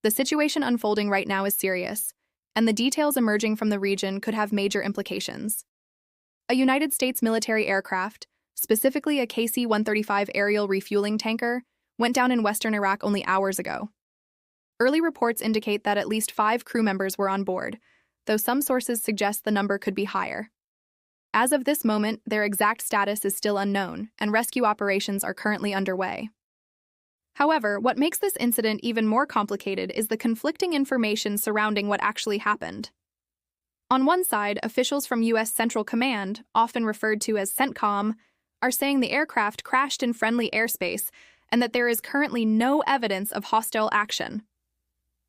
The situation unfolding right now is serious, and the details emerging from the region could have major implications. A United States military aircraft, specifically a KC-135 aerial refueling tanker, went down in western Iraq only hours ago. Early reports indicate that at least 5 crew members were on board, though some sources suggest the number could be higher. As of this moment, their exact status is still unknown, and rescue operations are currently underway. However, what makes this incident even more complicated is the conflicting information surrounding what actually happened. On one side, officials from U.S. Central Command, often referred to as CENTCOM, are saying the aircraft crashed in friendly airspace and that there is currently no evidence of hostile action.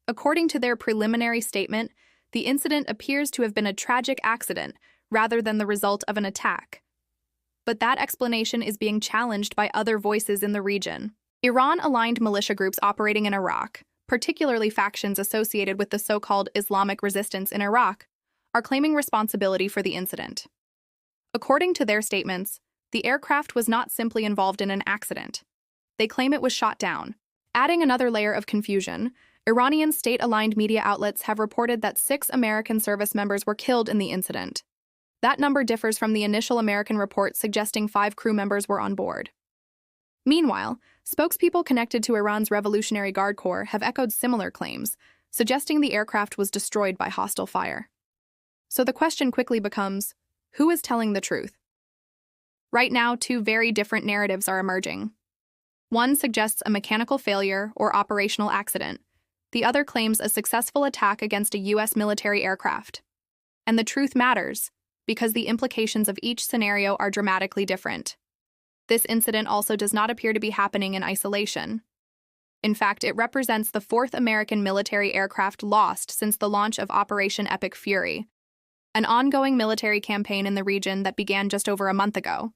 According to their preliminary statement, the incident appears to have been a tragic accident rather than the result of an attack. But that explanation is being challenged by other voices in the region. Iran-aligned militia groups operating in Iraq, particularly factions associated with the so-called Islamic resistance in Iraq, are claiming responsibility for the incident. According to their statements, the aircraft was not simply involved in an accident. They claim it was shot down. Adding another layer of confusion, Iranian state-aligned media outlets have reported that 6 American service members were killed in the incident. That number differs from the initial American report suggesting 5 crew members were on board. Meanwhile, spokespeople connected to Iran's Revolutionary Guard Corps have echoed similar claims, suggesting the aircraft was destroyed by hostile fire. So the question quickly becomes, who is telling the truth? Right now, 2 very different narratives are emerging. One suggests a mechanical failure or operational accident. The other claims a successful attack against a U.S. military aircraft. And the truth matters, because the implications of each scenario are dramatically different. This incident also does not appear to be happening in isolation. In fact, it represents the 4th American military aircraft lost since the launch of Operation Epic Fury, an ongoing military campaign in the region that began just over a month ago.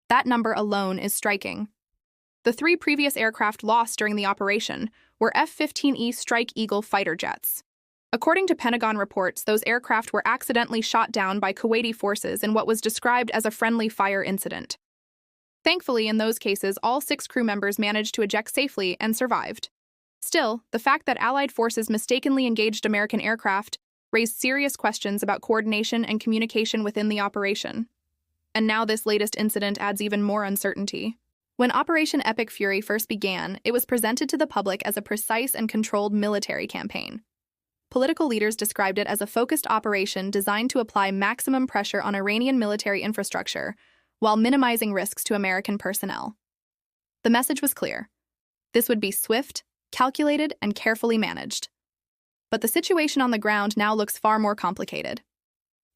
That number alone is striking. The 3 previous aircraft lost during the operation were F-15E Strike Eagle fighter jets. According to Pentagon reports, those aircraft were accidentally shot down by Kuwaiti forces in what was described as a friendly fire incident. Thankfully, in those cases, all 6 crew members managed to eject safely and survived. Still, the fact that Allied forces mistakenly engaged American aircraft raised serious questions about coordination and communication within the operation. And now this latest incident adds even more uncertainty. When Operation Epic Fury first began, it was presented to the public as a precise and controlled military campaign. Political leaders described it as a focused operation designed to apply maximum pressure on Iranian military infrastructure, while minimizing risks to American personnel. The message was clear. This would be swift, calculated, and carefully managed. But the situation on the ground now looks far more complicated.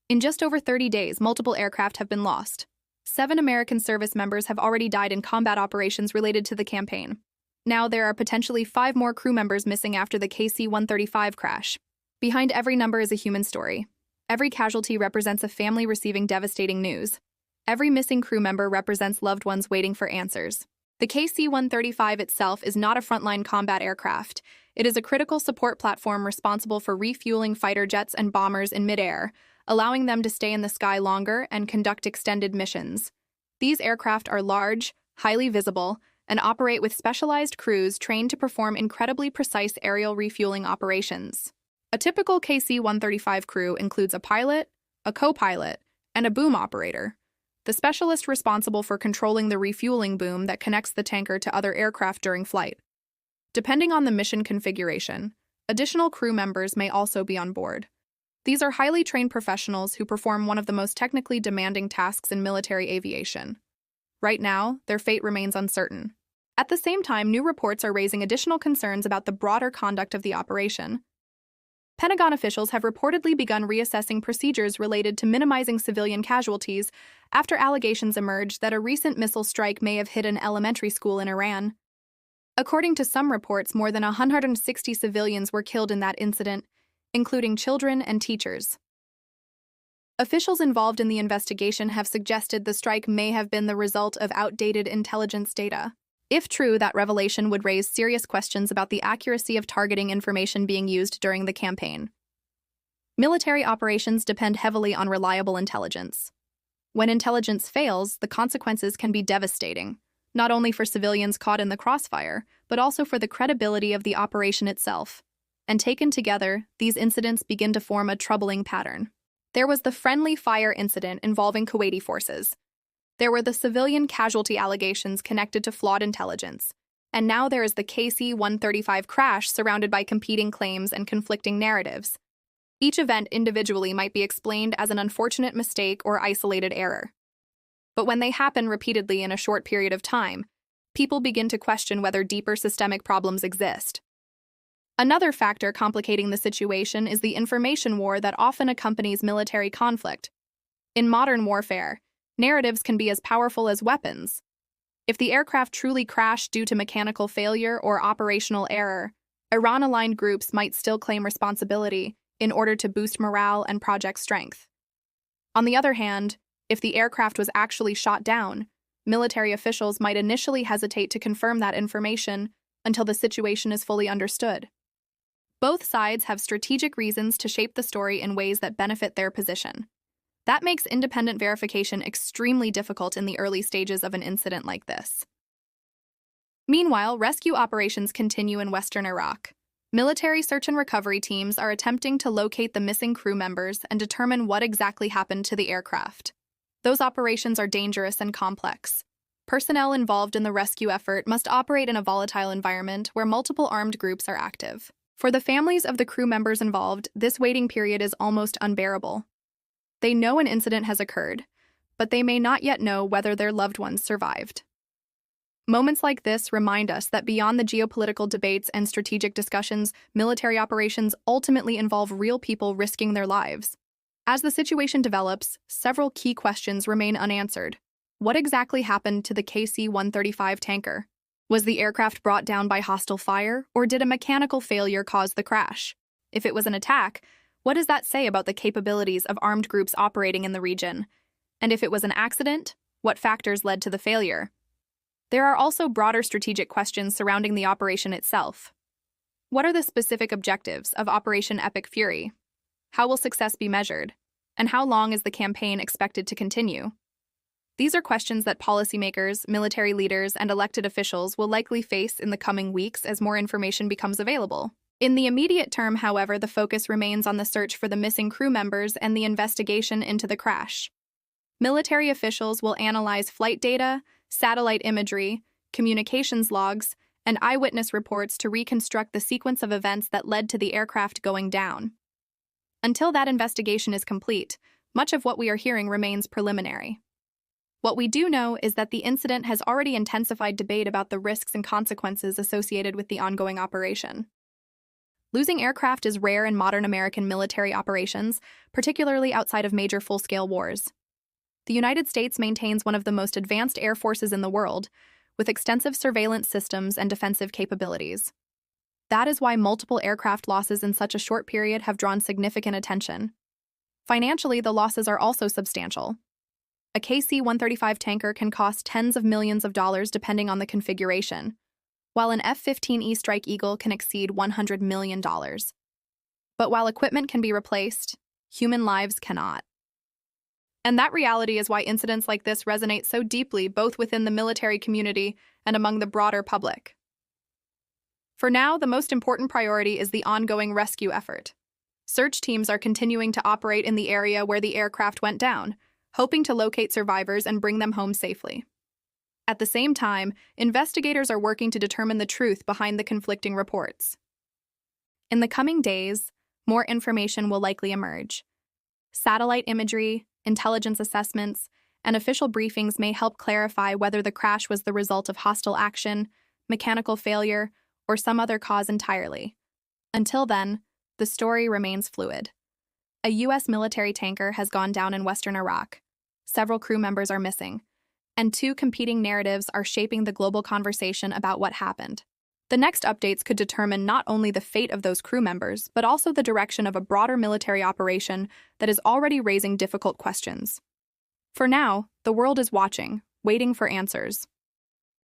In just over 30 days, multiple aircraft have been lost. 7 American service members have already died in combat operations related to the campaign. Now there are potentially 5 more crew members missing after the KC-135 crash. Behind every number is a human story. Every casualty represents a family receiving devastating news. Every missing crew member represents loved ones waiting for answers. The KC-135 itself is not a frontline combat aircraft. It is a critical support platform responsible for refueling fighter jets and bombers in midair, allowing them to stay in the sky longer and conduct extended missions. These aircraft are large, highly visible, and operate with specialized crews trained to perform incredibly precise aerial refueling operations. A typical KC-135 crew includes a pilot, a co-pilot, and a boom operator, the specialist responsible for controlling the refueling boom that connects the tanker to other aircraft during flight. Depending on the mission configuration, additional crew members may also be on board. These are highly trained professionals who perform one of the most technically demanding tasks in military aviation. Right now, their fate remains uncertain. At the same time, new reports are raising additional concerns about the broader conduct of the operation. Pentagon officials have reportedly begun reassessing procedures related to minimizing civilian casualties after allegations emerged that a recent missile strike may have hit an elementary school in Iran. According to some reports, more than 160 civilians were killed in that incident, including children and teachers. Officials involved in the investigation have suggested the strike may have been the result of outdated intelligence data. If true, that revelation would raise serious questions about the accuracy of targeting information being used during the campaign. Military operations depend heavily on reliable intelligence. When intelligence fails, the consequences can be devastating, not only for civilians caught in the crossfire, but also for the credibility of the operation itself. and taken together, these incidents begin to form a troubling pattern. There was the friendly fire incident involving Kuwaiti forces. There were the civilian casualty allegations connected to flawed intelligence. And now there is the KC-135 crash surrounded by competing claims and conflicting narratives. Each event individually might be explained as an unfortunate mistake or isolated error. But when they happen repeatedly in a short period of time, people begin to question whether deeper systemic problems exist. Another factor complicating the situation is the information war that often accompanies military conflict. In modern warfare, narratives can be as powerful as weapons. If the aircraft truly crashed due to mechanical failure or operational error, Iran-aligned groups might still claim responsibility in order to boost morale and project strength. On the other hand, if the aircraft was actually shot down, military officials might initially hesitate to confirm that information until the situation is fully understood. Both sides have strategic reasons to shape the story in ways that benefit their position. That makes independent verification extremely difficult in the early stages of an incident like this. Meanwhile, rescue operations continue in western Iraq. Military search and recovery teams are attempting to locate the missing crew members and determine what exactly happened to the aircraft. Those operations are dangerous and complex. Personnel involved in the rescue effort must operate in a volatile environment where multiple armed groups are active. For the families of the crew members involved, this waiting period is almost unbearable. They know an incident has occurred, but they may not yet know whether their loved ones survived. Moments like this remind us that beyond the geopolitical debates and strategic discussions, military operations ultimately involve real people risking their lives. As the situation develops, several key questions remain unanswered. What exactly happened to the KC-135 tanker? Was the aircraft brought down by hostile fire, or did a mechanical failure cause the crash? If it was an attack, what does that say about the capabilities of armed groups operating in the region? And if it was an accident, what factors led to the failure? There are also broader strategic questions surrounding the operation itself. What are the specific objectives of Operation Epic Fury? How will success be measured? And how long is the campaign expected to continue? These are questions that policymakers, military leaders, and elected officials will likely face in the coming weeks as more information becomes available. In the immediate term, however, the focus remains on the search for the missing crew members and the investigation into the crash. Military officials will analyze flight data, satellite imagery, communications logs, and eyewitness reports to reconstruct the sequence of events that led to the aircraft going down. Until that investigation is complete, much of what we are hearing remains preliminary. What we do know is that the incident has already intensified debate about the risks and consequences associated with the ongoing operation. Losing aircraft is rare in modern American military operations, particularly outside of major full-scale wars. The United States maintains one of the most advanced air forces in the world, with extensive surveillance systems and defensive capabilities. That is why multiple aircraft losses in such a short period have drawn significant attention. Financially, the losses are also substantial. A KC-135 tanker can cost tens of millions of dollars depending on the configuration, while an F-15E Strike Eagle can exceed $100 million. But while equipment can be replaced, human lives cannot. And that reality is why incidents like this resonate so deeply both within the military community and among the broader public. For now, the most important priority is the ongoing rescue effort. Search teams are continuing to operate in the area where the aircraft went down, hoping to locate survivors and bring them home safely. At the same time, investigators are working to determine the truth behind the conflicting reports. In the coming days, more information will likely emerge. Satellite imagery, intelligence assessments, and official briefings may help clarify whether the crash was the result of hostile action, mechanical failure, or some other cause entirely. Until then, the story remains fluid. A U.S. military tanker has gone down in western Iraq. Several crew members are missing, and two competing narratives are shaping the global conversation about what happened. The next updates could determine not only the fate of those crew members, but also the direction of a broader military operation that is already raising difficult questions. For now, the world is watching, waiting for answers.